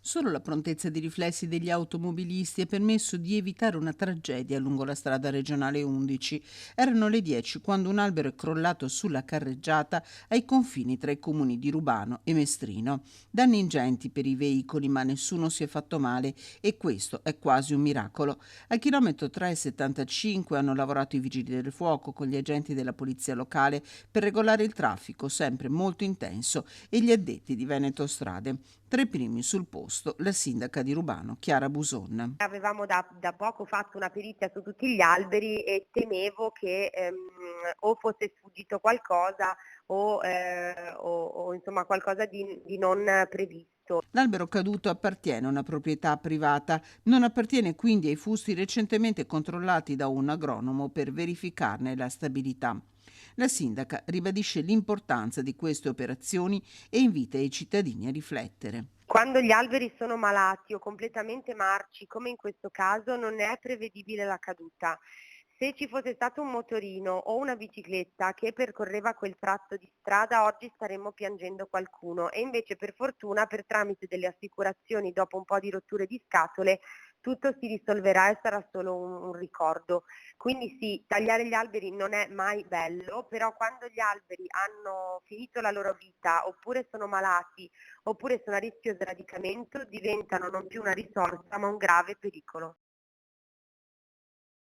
Solo la prontezza di riflessi degli automobilisti ha permesso di evitare una tragedia lungo la strada regionale 11. Erano le 10 quando un albero è crollato sulla carreggiata ai confini tra i comuni di Rubano e Mestrino. Danni ingenti per i veicoli, ma nessuno si è fatto male e questo è quasi un miracolo. Al chilometro 3,75 hanno lavorato i vigili del fuoco con gli agenti della polizia locale per regolare il traffico, sempre molto intenso, e gli addetti di Veneto Strade. Tra i primi sul posto la sindaca di Rubano, Chiara Buson. Avevamo da poco fatto una perizia su tutti gli alberi e temevo che o fosse sfuggito qualcosa o insomma qualcosa di non previsto. L'albero caduto appartiene a una proprietà privata, non appartiene quindi ai fusti recentemente controllati da un agronomo per verificarne la stabilità. La sindaca ribadisce l'importanza di queste operazioni e invita i cittadini a riflettere. Quando gli alberi sono malati o completamente marci, come in questo caso, non è prevedibile la caduta. Se ci fosse stato un motorino o una bicicletta che percorreva quel tratto di strada, oggi staremmo piangendo qualcuno e invece per fortuna per tramite delle assicurazioni dopo un po' di rotture di scatole tutto si risolverà e sarà solo un ricordo. Quindi sì, tagliare gli alberi non è mai bello, però quando gli alberi hanno finito la loro vita oppure sono malati oppure sono a rischio sradicamento diventano non più una risorsa ma un grave pericolo.